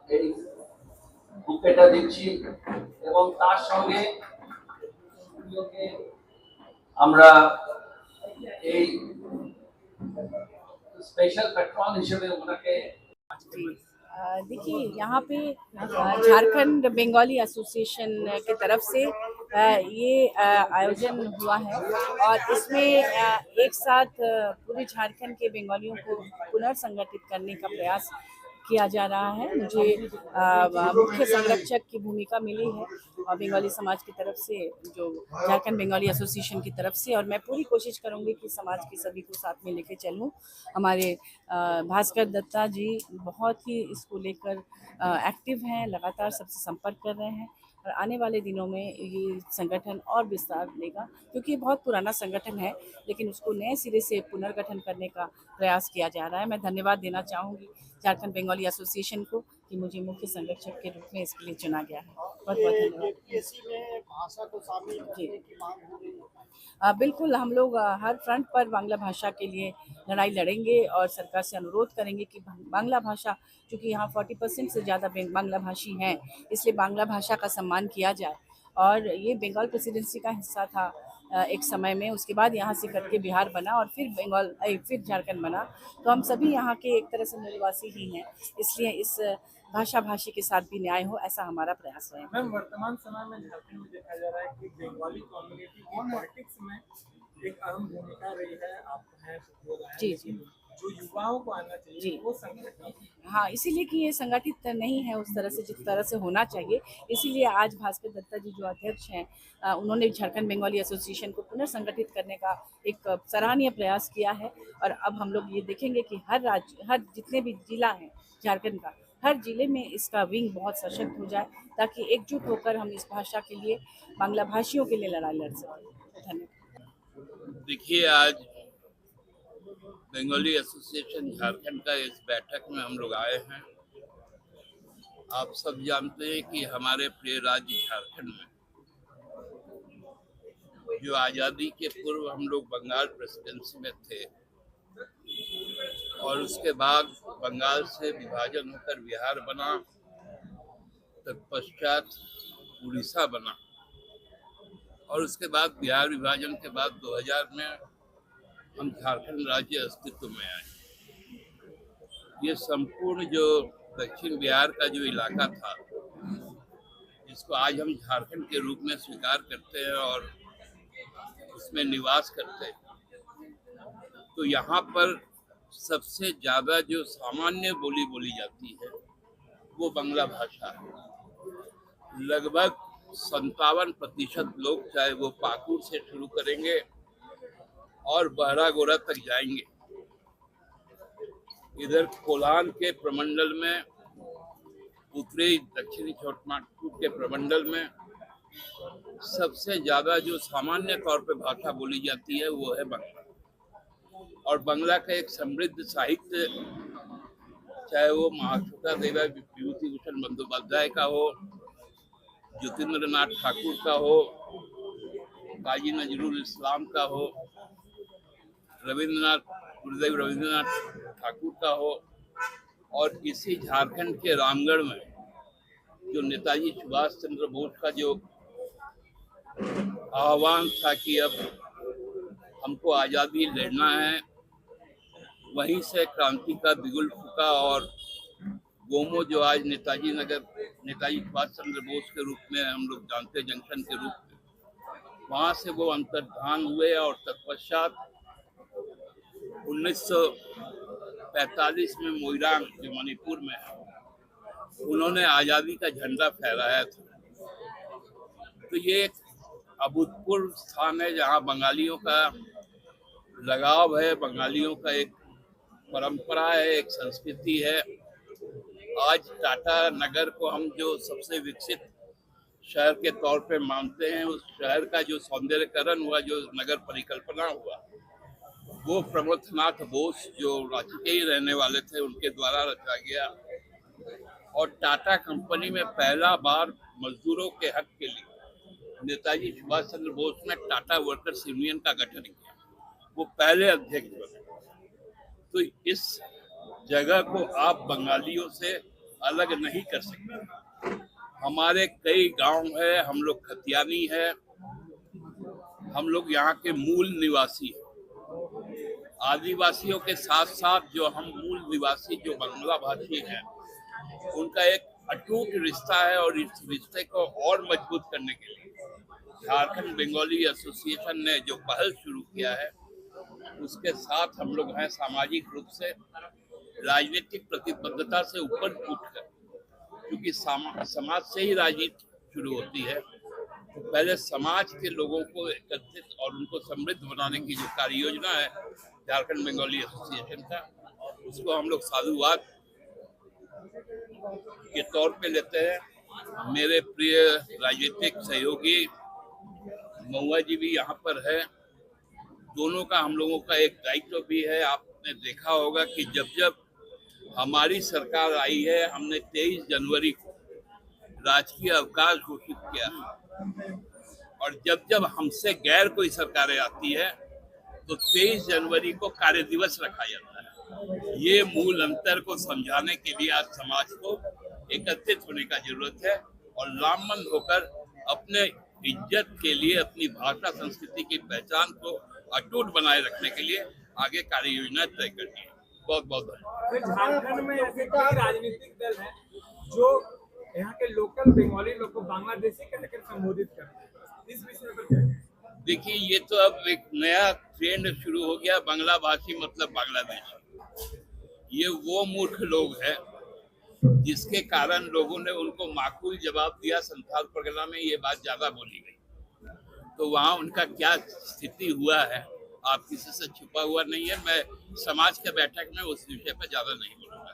এই বুকেটা দিচ্ছি এবং তার সঙ্গে আমরা এই স্পেশাল পেট্রন हिसेबे ওনাকে देखिए यहाँ पे झारखंड बंगाली एसोसिएशन की तरफ से ये आयोजन हुआ है और इसमें एक साथ पूरे झारखंड के बंगालियों को पुनर्संगठित करने का प्रयास किया जा रहा है। मुझे मुख्य संरक्षक की भूमिका मिली है और बंगाली समाज की तरफ से, जो झारखंड बंगाली एसोसिएशन की तरफ से, और मैं पूरी कोशिश करूंगी कि समाज के सभी को साथ में लेके चलूं। हमारे भास्कर दत्ता जी बहुत ही इसको लेकर एक्टिव हैं, लगातार सबसे संपर्क कर रहे हैं और आने वाले दिनों में ये संगठन और विस्तार लेगा, क्योंकि ये बहुत पुराना संगठन है लेकिन उसको नए सिरे से पुनर्गठन करने का प्रयास किया जा रहा है। मैं धन्यवाद देना चाहूँगी झारखंड बंगाली एसोसिएशन को कि मुझे मुख्य संरक्षक के रूप में इसके लिए चुना गया है। बहुत बहुत धन्यवाद। बिल्कुल, हम लोग हर फ्रंट पर बांग्ला भाषा के लिए लड़ाई लड़ेंगे और सरकार से अनुरोध करेंगे कि बांग्ला भाषा, चूँकि यहाँ 40% से ज़्यादा बांग्ला भाषी हैं, इसलिए बांग्ला भाषा का सम्मान किया जाए। और ये बंगाल प्रेसिडेंसी का हिस्सा था एक समय में, उसके बाद यहाँ से करके बिहार बना और फिर झारखंड बना, तो हम सभी यहाँ के एक तरह से मूलवासी ही हैं, इसलिए इस भाषी के साथ भी न्याय हो, ऐसा हमारा प्रयास है। मैम, वर्तमान समय में झारखंड में देखा जा रहा है कि बंगाली कम्युनिटी की पॉलिटिक्स में एक अहम भूमिका रही है। आप हैं, जी जी, जो युवाओं को आना चाहिए वो संगठित, हाँ, इसीलिए कि ये संगठित नहीं है उस तरह से जिस तरह से होना चाहिए, इसीलिए आज भास्कर दत्ता जी जो अध्यक्ष हैं, उन्होंने झारखंड बंगाली एसोसिएशन को पुनर्संगठित करने का एक सराहनीय प्रयास किया है। और अब हम लोग ये देखेंगे कि हर जितने भी जिला हैं झारखंड का, हर जिले में इसका विंग बहुत सशक्त हो जाए, ताकि एकजुट होकर हम इस भाषा के लिए, बांग्ला भाषियों के लिए लड़ाई लड़ सकें। धन्यवाद। देखिए, आज बंगाली एसोसिएशन झारखंड का इस बैठक में हम लोग आए हैं। आप सब जानते हैं कि हमारे प्रिय राज्य झारखंड में जो आज़ादी के पूर्व हम लोग बंगाल प्रेसिडेंसी में थे और उसके बाद बंगाल से विभाजन होकर बिहार बना, तत्पश्चात उड़ीसा बना और उसके बाद बिहार विभाजन के बाद 2000 में हम झारखंड राज्य अस्तित्व में आए। ये संपूर्ण जो दक्षिण बिहार का जो इलाका था, जिसको आज हम झारखंड के रूप में स्वीकार करते हैं और उसमें निवास करते हैं, तो यहाँ पर सबसे ज़्यादा जो सामान्य बोली जाती है वो बांग्ला भाषा है। लगभग 57% लोग, चाहे वो पाकुड़ से शुरू करेंगे और बहरागोड़ा तक जाएंगे, इधर कोलान के प्रमंडल में, उत्तरी दक्षिणी छोटानागपुर के प्रमंडल में सबसे ज्यादा जो सामान्य तौर पे भाषा बोली जाती है वो है बांग्ला। और बांग्ला का एक समृद्ध साहित्य, चाहे वो महाश्वेता देवी विभूतिभूषण बंदोपाध्याय का हो, ज्योतिन्द्र नाथ ठाकुर का हो, काजी नजरुल इस्लाम का हो, गुरुदेव रविंद्रनाथ ठाकुर का हो, और इसी झारखंड के रामगढ़ में जो नेताजी सुभाष चंद्र बोस का जो आह्वान था कि अब हमको आज़ादी लड़ना है, वहीं से क्रांति का बिगुल फूका और गोमो, जो आज नेताजी सुभाष चंद्र बोस के रूप में हम लोग जानते, जंक्शन के रूप में, वहाँ से वो अंतर्धान हुए और तत्पश्चात 1945 में मोइरांग, जो मणिपुर में है, उन्होंने आज़ादी का झंडा फहराया था। तो ये एक अभूतपूर्व स्थान है जहाँ बंगालियों का लगाव है, बंगालियों का एक परंपरा है, एक संस्कृति है। आज टाटा नगर को हम जो सबसे विकसित शहर के तौर पे मानते हैं, उस शहर का जो सौंदर्यकरण हुआ, जो नगर परिकल्पना हुआ, वो प्रमथनाथ बोस, जो रांची के ही रहने वाले थे, उनके द्वारा रचा गया। और टाटा कंपनी में पहला बार मजदूरों के हक के लिए नेताजी सुभाष चंद्र बोस ने टाटा वर्कर्स यूनियन का गठन किया, वो पहले अध्यक्ष बने। तो इस जगह को आप बंगालियों से अलग नहीं कर सकते। हमारे कई गांव है, हम लोग खतियानी है, हम लोग यहाँ के मूल निवासी हैं। आदिवासियों के साथ साथ जो हम मूल निवासी जो बांग्ला भाषी हैं, उनका एक अटूट रिश्ता है और इस रिश्ते को और मजबूत करने के लिए झारखंड बंगाली एसोसिएशन ने जो पहल शुरू किया है, उसके साथ हम लोग हैं सामाजिक रूप से, राजनीतिक प्रतिबद्धता से ऊपर उठकर, क्योंकि समाज से ही राजनीति शुरू होती है। तो पहले समाज के लोगों को एकत्रित और उनको समृद्ध बनाने की जो कार्य योजना है झारखंड बंगाली एसोसिएशन का, उसको हम लोग साधुवाद के तौर पे लेते हैं। मेरे प्रिय राजनीतिक सहयोगी महुआ जी भी यहाँ पर है। दोनों का हम लोगों का एक दायित्व भी है। आपने देखा होगा कि जब जब हमारी सरकार आई है, हमने 23 जनवरी को राजकीय अवकाश घोषित किया है, और जब जब हमसे गैर कोई सरकारें आती है तो 23 जनवरी को कार्य दिवस रखा जाता है। ये मूल अंतर को समझाने के लिए आज समाज को एकत्रित होने का जरूरत है और लामबंद होकर अपने इज्जत के लिए, अपनी भाषा संस्कृति की पहचान को अटूट बनाए रखने के लिए आगे कार्य योजना तय करनी है। बहुत बहुत धन्यवाद। फिर झारखंड में ऐसे कई राजनीतिक दल हैं जो यहाँ के लोकल बंगाली लोग को बांग्लादेशी कहकर संबोधित करते हैं, इस विषय पर क्या कहें? देखिए, ये तो अब एक नया ट्रेंड शुरू हो गया, बांग्ला भाषी मतलब बांग्लादेशी। ये वो मूर्ख लोग हैं जिसके कारण लोगों ने उनको माकूल जवाब दिया। संथाल परगना में ये बात ज्यादा बोली गई, तो वहाँ उनका क्या स्थिति हुआ है आप किसी से छुपा हुआ नहीं है। मैं समाज के बैठक में उस विषय पर ज्यादा नहीं बोलूंगा।